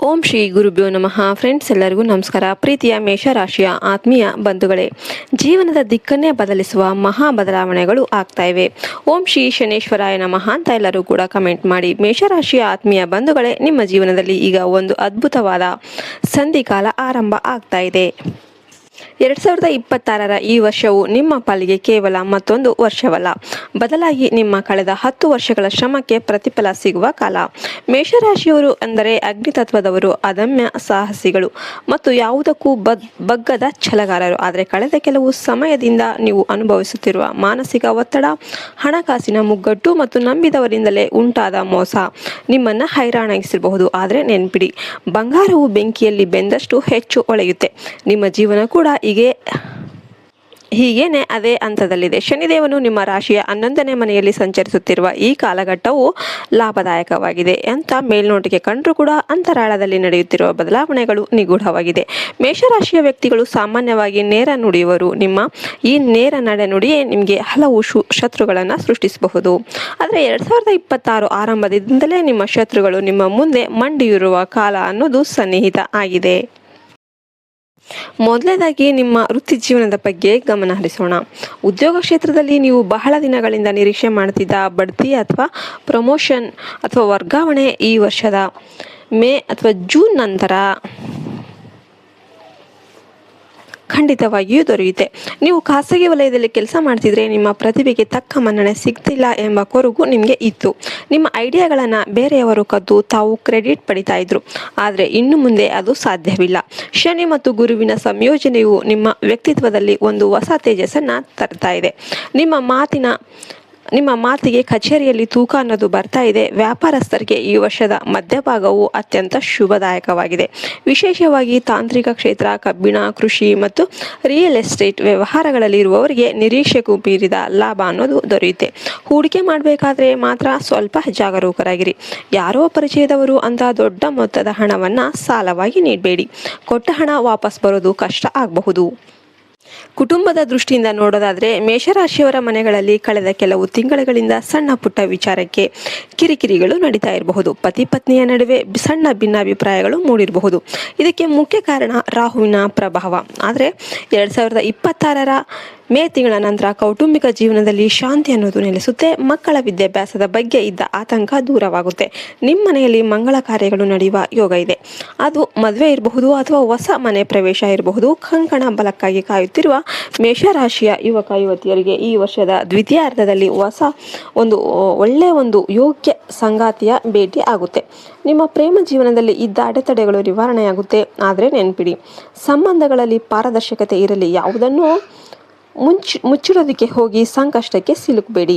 ಓಂ ಶ್ರೀ ಗುರುಭ್ಯೋ ನಮಃ. ಫ್ರೆಂಡ್ಸ್, ಎಲ್ಲರಿಗೂ ನಮಸ್ಕಾರ. ಪ್ರೀತಿಯ ಮೇಷರಾಶಿಯ ಆತ್ಮೀಯ ಬಂಧುಗಳೇ, ಜೀವನದ ದಿಕ್ಕನ್ನೇ ಬದಲಿಸುವ ಮಹಾ ಬದಲಾವಣೆಗಳು ಆಗ್ತಾ ಇವೆ. ಓಂ ಶ್ರೀ ಶನೇಶ್ವರಾಯ ನಮಃ ಅಂತ ಎಲ್ಲರೂ ಕೂಡ ಕಮೆಂಟ್ ಮಾಡಿ. ಮೇಷರಾಶಿಯ ಆತ್ಮೀಯ ಬಂಧುಗಳೇ, ನಿಮ್ಮ ಜೀವನದಲ್ಲಿ ಈಗ ಒಂದು ಅದ್ಭುತವಾದ ಸಂಧಿಕಾಲ ಆರಂಭ ಆಗ್ತಾ ಇದೆ. 2026ರ ಈ ವರ್ಷವು ನಿಮ್ಮ ಪಾಲಿಗೆ ಕೇವಲ ಮತ್ತೊಂದು ವರ್ಷವಲ್ಲ, ಬದಲಾಗಿ ನಿಮ್ಮ ಕಳೆದ 10 ವರ್ಷಗಳ ಶ್ರಮಕ್ಕೆ ಪ್ರತಿಫಲ ಸಿಗುವ ಕಾಲ. ಮೇಷರಾಶಿಯವರು ಅಂದರೆ ಅಗ್ನಿತತ್ವದವರು, ಅದಮ್ಯ ಸಾಹಸಿಗಳು ಮತ್ತು ಯಾವುದಕ್ಕೂ ಬಗ್ಗದ ಛಲಗಾರರು. ಆದರೆ ಕಳೆದ ಕೆಲವು ಸಮಯದಿಂದ ನೀವು ಅನುಭವಿಸುತ್ತಿರುವ ಮಾನಸಿಕ ಒತ್ತಡ, ಹಣಕಾಸಿನ ಮುಗ್ಗಟ್ಟು ಮತ್ತು ನಂಬಿದವರಿಂದಲೇ ಉಂಟಾದ ಮೋಸ ನಿಮ್ಮನ್ನು ಹೈರಾಣಾಗಿಸಿರಬಹುದು. ಆದರೆ ನೆನ್ಪಿಡಿ, ಬಂಗಾರವು ಬೆಂಕಿಯಲ್ಲಿ ಬೆಂದಷ್ಟು ಹೆಚ್ಚು ಹೊಳೆಯುತ್ತೆ. ನಿಮ್ಮ ಜೀವನ ಕೂಡ ಹೀಗೇನೆ ಅದೇ ಹಂತದಲ್ಲಿದೆ. ಶನಿದೇವನು ನಿಮ್ಮ ರಾಶಿಯ 11ನೇ ಮನೆಯಲ್ಲಿ ಸಂಚರಿಸುತ್ತಿರುವ ಈ ಕಾಲಘಟ್ಟವು ಲಾಭದಾಯಕವಾಗಿದೆ ಅಂತ ಮೇಲ್ನೋಟಕ್ಕೆ ಕಂಡರೂ ಕೂಡ ಅಂತರಾಳದಲ್ಲಿ ನಡೆಯುತ್ತಿರುವ ಬದಲಾವಣೆಗಳು ನಿಗೂಢವಾಗಿದೆ. ಮೇಷರಾಶಿಯ ವ್ಯಕ್ತಿಗಳು ಸಾಮಾನ್ಯವಾಗಿ ನೇರ ನುಡಿಯುವರು. ನಿಮ್ಮ ಈ ನೇರ ನಡೆನುಡಿಯೇ ನಿಮಗೆ ಹಲವು ಶತ್ರುಗಳನ್ನು ಸೃಷ್ಟಿಸಬಹುದು. ಆದರೆ 2026 ಆರಂಭದಿಂದಲೇ ನಿಮ್ಮ ಶತ್ರುಗಳು ನಿಮ್ಮ ಮುಂದೆ ಮಂಡಿಯಿರುವ ಕಾಲ ಅನ್ನೋದು ಸನ್ನಿಹಿತ ಆಗಿದೆ. ಮೊದಲನೇದಾಗಿ ನಿಮ್ಮ ವೃತ್ತಿ ಜೀವನದ ಬಗ್ಗೆ ಗಮನ ಹರಿಸೋಣ. ಉದ್ಯೋಗ ಕ್ಷೇತ್ರದಲ್ಲಿ ನೀವು ಬಹಳ ದಿನಗಳಿಂದ ನಿರೀಕ್ಷೆ ಮಾಡ್ತಿದ್ದ ಬಡ್ತಿ ಅಥವಾ ಪ್ರಮೋಷನ್ ಅಥವಾ ವರ್ಗಾವಣೆ ಈ ವರ್ಷದ ಮೇ ಅಥವಾ ಜೂನ್ ನಂತರ ಖಂಡಿತವಾಗಿಯೂ ದೊರೆಯುತ್ತೆ. ನೀವು ಖಾಸಗಿ ವಲಯದಲ್ಲಿ ಕೆಲಸ ಮಾಡ್ತಿದ್ರೆ ನಿಮ್ಮ ಪ್ರತಿಭೆಗೆ ತಕ್ಕ ಮನ್ನಣೆ ಸಿಗ್ತಿಲ್ಲ ಎಂಬ ಕೊರಗು ನಿಮಗೆ ಇತ್ತು. ನಿಮ್ಮ ಐಡಿಯಾಗಳನ್ನು ಬೇರೆಯವರು ಕದ್ದು ತಾವು ಕ್ರೆಡಿಟ್ ಪಡಿತಾ ಇದ್ರು. ಆದರೆ ಇನ್ನು ಮುಂದೆ ಅದು ಸಾಧ್ಯವಿಲ್ಲ. ಶನಿ ಮತ್ತು ಗುರುವಿನ ಸಂಯೋಜನೆಯು ನಿಮ್ಮ ವ್ಯಕ್ತಿತ್ವದಲ್ಲಿ ಒಂದು ಹೊಸ ತೇಜಸ್ಸನ್ನು ತರ್ತಾ ಇದೆ. ನಿಮ್ಮ ಮಾತಿಗೆ ಕಚೇರಿಯಲ್ಲಿ ತೂಕ ಅನ್ನೋದು ಬರ್ತಾ ಇದೆ. ವ್ಯಾಪಾರಸ್ಥರಿಗೆ ಈ ವರ್ಷದ ಮಧ್ಯಭಾಗವು ಅತ್ಯಂತ ಶುಭದಾಯಕವಾಗಿದೆ. ವಿಶೇಷವಾಗಿ ತಾಂತ್ರಿಕ ಕ್ಷೇತ್ರ, ಕಬ್ಬಿಣ, ಕೃಷಿ ಮತ್ತು ರಿಯಲ್ ಎಸ್ಟೇಟ್ ವ್ಯವಹಾರಗಳಲ್ಲಿ ಇರುವವರಿಗೆ ನಿರೀಕ್ಷೆಗೂ ಮೀರಿದ ಲಾಭ ಅನ್ನೋದು ದೊರೆಯುತ್ತೆ. ಹೂಡಿಕೆ ಮಾಡಬೇಕಾದ್ರೆ ಮಾತ್ರ ಸ್ವಲ್ಪ ಜಾಗರೂಕರಾಗಿರಿ. ಯಾರೋ ಪರಿಚಯದವರು ಅಂತ ದೊಡ್ಡ ಮೊತ್ತದ ಹಣವನ್ನು ಸಾಲವಾಗಿ ನೀಡಬೇಡಿ. ಕೊಟ್ಟ ಹಣ ವಾಪಸ್ ಬರೋದು ಕಷ್ಟ ಆಗಬಹುದು. ಕುಟುಂಬದ ದೃಷ್ಟಿಯಿಂದ ನೋಡೋದಾದ್ರೆ ಮೇಷರಾಶಿಯವರ ಮನೆಗಳಲ್ಲಿ ಕಳೆದ ಕೆಲವು ತಿಂಗಳುಗಳಿಂದ ಸಣ್ಣ ಪುಟ್ಟ ವಿಚಾರಕ್ಕೆ ಕಿರಿಕಿರಿಗಳು ನಡೀತಾ ಇರಬಹುದು. ಪತಿ ಪತ್ನಿಯ ನಡುವೆ ಸಣ್ಣ ಭಿನ್ನಾಭಿಪ್ರಾಯಗಳು ಮೂಡಿರಬಹುದು. ಇದಕ್ಕೆ ಮುಖ್ಯ ಕಾರಣ ರಾಹುವಿನ ಪ್ರಭಾವ. ಆದರೆ 2026ರ ಮೇ ತಿಂಗಳ ನಂತರ ಕೌಟುಂಬಿಕ ಜೀವನದಲ್ಲಿ ಶಾಂತಿ ಅನ್ನೋದು ನೆಲೆಸುತ್ತೆ. ಮಕ್ಕಳ ವಿದ್ಯಾಭ್ಯಾಸದ ಬಗ್ಗೆ ಇದ್ದ ಆತಂಕ ದೂರವಾಗುತ್ತೆ. ನಿಮ್ಮ ಮನೆಯಲ್ಲಿ ಮಂಗಳ ಕಾರ್ಯಗಳು ನಡೆಯುವ ಯೋಗ ಇದೆ. ಅದು ಮದುವೆ ಇರಬಹುದು ಅಥವಾ ಹೊಸ ಮನೆ ಪ್ರವೇಶ ಇರಬಹುದು. ಕಂಕಣ ಬಲಕ್ಕಾಗಿ ಕಾಯುತ್ತಿರುವ ಮೇಷರಾಶಿಯ ಯುವಕ ಯುವತಿಯರಿಗೆ ಈ ವರ್ಷದ ದ್ವಿತೀಯಾರ್ಧದಲ್ಲಿ ಒಳ್ಳೆಯ ಯೋಗ್ಯ ಸಂಗಾತಿಯ ಭೇಟಿ ಆಗುತ್ತೆ. ನಿಮ್ಮ ಪ್ರೇಮ ಜೀವನದಲ್ಲಿ ಇದ್ದ ಅಡೆತಡೆಗಳು ನಿವಾರಣೆಯಾಗುತ್ತೆ. ಆದರೆ ನೆನ್ಪಿಡಿ, ಸಂಬಂಧಗಳಲ್ಲಿ ಪಾರದರ್ಶಕತೆ ಇರಲಿ. ಯಾವುದನ್ನು ಮುಚ್ಚಿಡೋದಕ್ಕೆ ಹೋಗಿ ಸಂಕಷ್ಟಕ್ಕೆ ಸಿಲುಕಬೇಡಿ.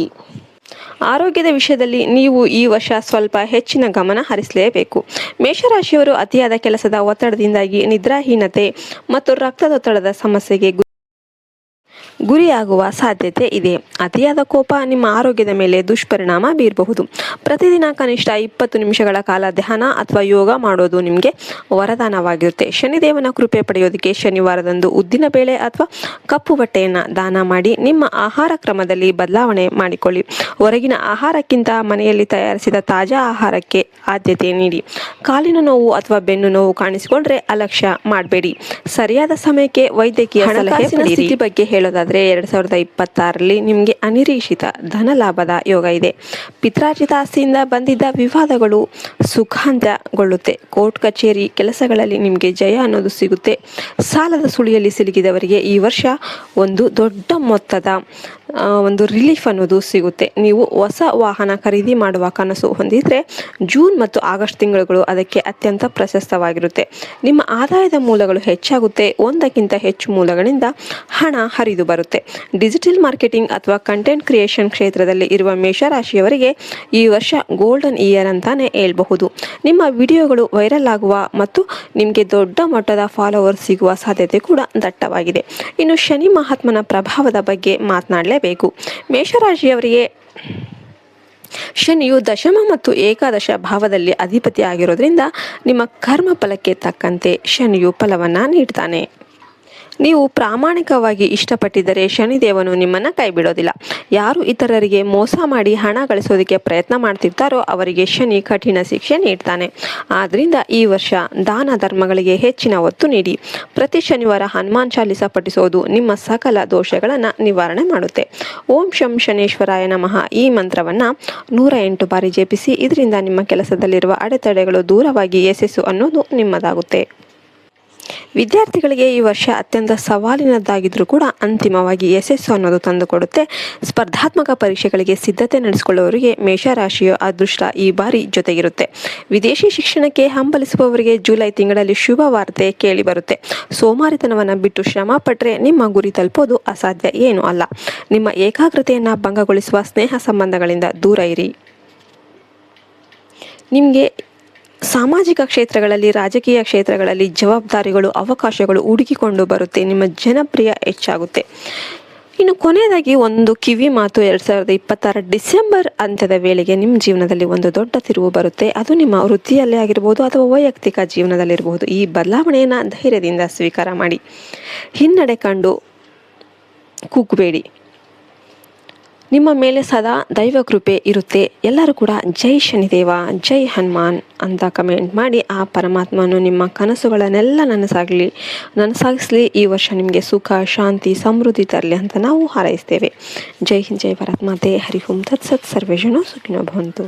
ಆರೋಗ್ಯದ ವಿಷಯದಲ್ಲಿ ನೀವು ಈ ವರ್ಷ ಸ್ವಲ್ಪ ಹೆಚ್ಚಿನ ಗಮನ ಹರಿಸಲೇಬೇಕು. ಮೇಷರಾಶಿಯವರು ಅತಿಯಾದ ಕೆಲಸದ ಒತ್ತಡದಿಂದಾಗಿ ನಿದ್ರಾಹೀನತೆ ಮತ್ತು ರಕ್ತದೊತ್ತಡದ ಸಮಸ್ಯೆಗೆ ಗುರಿಯಾಗುವ ಸಾಧ್ಯತೆ ಇದೆ. ಅತಿಯಾದ ಕೋಪ ನಿಮ್ಮ ಆರೋಗ್ಯದ ಮೇಲೆ ದುಷ್ಪರಿಣಾಮ ಬೀರಬಹುದು. ಪ್ರತಿದಿನ ಕನಿಷ್ಠ 20 ನಿಮಿಷಗಳ ಕಾಲ ಧ್ಯಾನ ಅಥವಾ ಯೋಗ ಮಾಡೋದು ನಿಮಗೆ ವರದಾನವಾಗಿರುತ್ತೆ. ಶನಿದೇವನ ಕೃಪೆ ಪಡೆಯೋದಕ್ಕೆ ಶನಿವಾರದಂದು ಉದ್ದಿನ ಬೇಳೆ ಅಥವಾ ಕಪ್ಪು ಬಟ್ಟೆಯನ್ನು ದಾನ ಮಾಡಿ. ನಿಮ್ಮ ಆಹಾರ ಕ್ರಮದಲ್ಲಿ ಬದಲಾವಣೆ ಮಾಡಿಕೊಳ್ಳಿ. ಹೊರಗಿನ ಆಹಾರಕ್ಕಿಂತ ಮನೆಯಲ್ಲಿ ತಯಾರಿಸಿದ ತಾಜಾ ಆಹಾರಕ್ಕೆ ಆದ್ಯತೆ ನೀಡಿ. ಕಾಲಿನ ನೋವು ಅಥವಾ ಬೆನ್ನು ನೋವು ಕಾಣಿಸಿಕೊಂಡ್ರೆ ಅಲಕ್ಷ್ಯ ಮಾಡಬೇಡಿ. ಸರಿಯಾದ ಸಮಯಕ್ಕೆ ವೈದ್ಯಕೀಯ ಸ್ಥಿತಿ ಬಗ್ಗೆ ಹೇಳೋದಾದ್ರೆ 2026ರಲ್ಲಿ ನಿಮಗೆ ಅನಿರೀಕ್ಷಿತ ಧನ ಲಾಭದ ಯೋಗ ಇದೆ. ಪಿತ್ರಾರ್ಜಿತ ಆಸ್ತಿಯಿಂದ ಬಂದಿದ್ದ ವಿವಾದಗಳು ಸುಖಾಂತ್ಯಗೊಳ್ಳುತ್ತೆ. ಕೋರ್ಟ್ ಕಚೇರಿ ಕೆಲಸಗಳಲ್ಲಿ ನಿಮಗೆ ಜಯ ಅನ್ನೋದು ಸಿಗುತ್ತೆ. ಸಾಲದ ಸುಳಿಯಲ್ಲಿ ಸಿಲುಕಿದವರಿಗೆ ಈ ವರ್ಷ ಒಂದು ದೊಡ್ಡ ಮೊತ್ತದ ರಿಲೀಫ್ ಅನ್ನೋದು ಸಿಗುತ್ತೆ. ನೀವು ಹೊಸ ವಾಹನ ಖರೀದಿ ಮಾಡುವ ಕನಸು ಹೊಂದಿದ್ರೆ ಜೂನ್ ಮತ್ತು ಆಗಸ್ಟ್ ತಿಂಗಳುಗಳು ಅದಕ್ಕೆ ಅತ್ಯಂತ ಪ್ರಶಸ್ತವಾಗಿರುತ್ತೆ. ನಿಮ್ಮ ಆದಾಯದ ಮೂಲಗಳು ಹೆಚ್ಚಾಗುತ್ತೆ. ಒಂದಕ್ಕಿಂತ ಹೆಚ್ಚು ಮೂಲಗಳಿಂದ ಹಣ ಹರಿದು ಬರುತ್ತೆ. ಡಿಜಿಟಲ್ ಮಾರ್ಕೆಟಿಂಗ್ ಅಥವಾ ಕಂಟೆಂಟ್ ಕ್ರಿಯೇಷನ್ ಕ್ಷೇತ್ರದಲ್ಲಿ ಇರುವ ಮೇಷರಾಶಿಯವರಿಗೆ ಈ ವರ್ಷ ಗೋಲ್ಡನ್ ಇಯರ್ ಅಂತಾನೆ ಹೇಳ್ಬಹುದು. ನಿಮ್ಮ ವಿಡಿಯೋಗಳು ವೈರಲ್ ಆಗುವ ಮತ್ತು ನಿಮಗೆ ದೊಡ್ಡ ಮಟ್ಟದ ಫಾಲೋವರ್ಸ್ ಸಿಗುವ ಸಾಧ್ಯತೆ ಕೂಡ ದಟ್ಟವಾಗಿದೆ. ಇನ್ನು ಶನಿ ಮಹಾತ್ಮನ ಪ್ರಭಾವದ ಬಗ್ಗೆ ಮಾತನಾಡಲೇಬೇಕು. ಮೇಷರಾಶಿಯವರಿಗೆ ಶನಿಯು ದಶಮ ಮತ್ತು ಏಕಾದಶ ಭಾವದಲ್ಲಿ ಅಧಿಪತಿ ಆಗಿರೋದ್ರಿಂದ ನಿಮ್ಮ ಕರ್ಮ ಫಲಕ್ಕೆ ತಕ್ಕಂತೆ ಶನಿಯು ಫಲವನ್ನು ನೀಡ್ತಾನೆ. ನೀವು ಪ್ರಾಮಾಣಿಕವಾಗಿ ಇಷ್ಟಪಟ್ಟಿದ್ದರೆ ಶನಿದೇವನು ನಿಮ್ಮನ್ನು ಕೈ ಬಿಡೋದಿಲ್ಲ. ಯಾರು ಇತರರಿಗೆ ಮೋಸ ಮಾಡಿ ಹಣ ಗಳಿಸೋದಕ್ಕೆ ಪ್ರಯತ್ನ ಮಾಡ್ತಿರ್ತಾರೋ ಅವರಿಗೆ ಶನಿ ಕಠಿಣ ಶಿಕ್ಷೆ ನೀಡ್ತಾನೆ. ಆದ್ದರಿಂದ ಈ ವರ್ಷ ದಾನ ಧರ್ಮಗಳಿಗೆ ಹೆಚ್ಚಿನ ಒತ್ತು ನೀಡಿ. ಪ್ರತಿ ಶನಿವಾರ ಹನುಮಾನ್ ಚಾಲಿಸ ಪಠಿಸೋದು ನಿಮ್ಮ ಸಕಲ ದೋಷಗಳನ್ನು ನಿವಾರಣೆ ಮಾಡುತ್ತೆ. ಓಂ ಶಂ ಶನೇಶ್ವರಾಯ ನಮಃ ಈ ಮಂತ್ರವನ್ನು 108 ಬಾರಿ ಜಪಿಸಿ. ಇದರಿಂದ ನಿಮ್ಮ ಕೆಲಸದಲ್ಲಿರುವ ಅಡೆತಡೆಗಳು ದೂರವಾಗಿ ಯಶಸ್ಸು ಅನ್ನೋದು ನಿಮ್ಮದಾಗುತ್ತೆ. ವಿದ್ಯಾರ್ಥಿಗಳಿಗೆ ಈ ವರ್ಷ ಅತ್ಯಂತ ಸವಾಲಿನದ್ದಾಗಿದ್ರೂ ಕೂಡ ಅಂತಿಮವಾಗಿ ಯಶಸ್ಸು ಅನ್ನೋದು ತಂದುಕೊಡುತ್ತೆ. ಸ್ಪರ್ಧಾತ್ಮಕ ಪರೀಕ್ಷೆಗಳಿಗೆ ಸಿದ್ಧತೆ ನಡೆಸಿಕೊಳ್ಳುವವರಿಗೆ ಮೇಷರಾಶಿಯ ಅದೃಷ್ಟ ಈ ಬಾರಿ ಜೊತೆಗಿರುತ್ತೆ. ವಿದೇಶಿ ಶಿಕ್ಷಣಕ್ಕೆ ಹಂಬಲಿಸುವವರಿಗೆ ಜುಲೈ ತಿಂಗಳಲ್ಲಿ ಶುಭ ವಾರ್ತೆ ಕೇಳಿ ಬರುತ್ತೆ. ಸೋಮಾರಿತನವನ್ನು ಬಿಟ್ಟು ಶ್ರಮ ಪಟ್ಟರೆ ನಿಮ್ಮ ಗುರಿ ತಲುಪೋದು ಅಸಾಧ್ಯ ಏನೂ ಅಲ್ಲ. ನಿಮ್ಮ ಏಕಾಗ್ರತೆಯನ್ನು ಭಂಗಗೊಳಿಸುವ ಸ್ನೇಹ ಸಂಬಂಧಗಳಿಂದ ದೂರ ಇರಿ. ನಿಮಗೆ ಸಾಮಾಜಿಕ ಕ್ಷೇತ್ರಗಳಲ್ಲಿ, ರಾಜಕೀಯ ಕ್ಷೇತ್ರಗಳಲ್ಲಿ ಜವಾಬ್ದಾರಿಗಳು, ಅವಕಾಶಗಳು ಹುಡುಕಿಕೊಂಡು ಬರುತ್ತೆ. ನಿಮ್ಮ ಜನಪ್ರಿಯ ಹೆಚ್ಚಾಗುತ್ತೆ. ಇನ್ನು ಕೊನೆಯದಾಗಿ ಒಂದು ಕಿವಿ ಮಾತು, 2026 ಡಿಸೆಂಬರ್ ಅಂತ್ಯದ ವೇಳೆಗೆ ನಿಮ್ಮ ಜೀವನದಲ್ಲಿ ಒಂದು ದೊಡ್ಡ ತಿರುವು ಬರುತ್ತೆ. ಅದು ನಿಮ್ಮ ವೃತ್ತಿಯಲ್ಲೇ ಆಗಿರ್ಬೋದು ಅಥವಾ ವೈಯಕ್ತಿಕ ಜೀವನದಲ್ಲಿರ್ಬೋದು. ಈ ಬದಲಾವಣೆಯನ್ನು ಧೈರ್ಯದಿಂದ ಸ್ವೀಕಾರ ಮಾಡಿ. ಹಿನ್ನಡೆ ಕಂಡು ಕುಗ್ಗಬೇಡಿ. ನಿಮ್ಮ ಮೇಲೆ ಸದಾ ದೈವ ಕೃಪೆ ಇರುತ್ತೆ. ಎಲ್ಲರೂ ಕೂಡ ಜೈ ಶನಿದೇವ, ಜೈ ಹನುಮಾನ್ ಅಂತ ಕಮೆಂಟ್ ಮಾಡಿ ಆ ಪರಮಾತ್ಮನು ನಿಮ್ಮ ಕನಸುಗಳನ್ನೆಲ್ಲ ನನಸಾಗಿಸಲಿ. ಈ ವರ್ಷ ನಿಮಗೆ ಸುಖ, ಶಾಂತಿ, ಸಮೃದ್ಧಿ ತರಲಿ ಅಂತ ನಾವು ಹಾರೈಸ್ತೇವೆ. ಜೈ ಹಿಂದ್, ಜೈ ಭಾರತ್ ಮಾತೆ. ಹರಿ ಓಂ ತತ್ಸತ್. ಸರ್ವೇ ಜನ ಸುಖಿನೋ ಭವಂತು.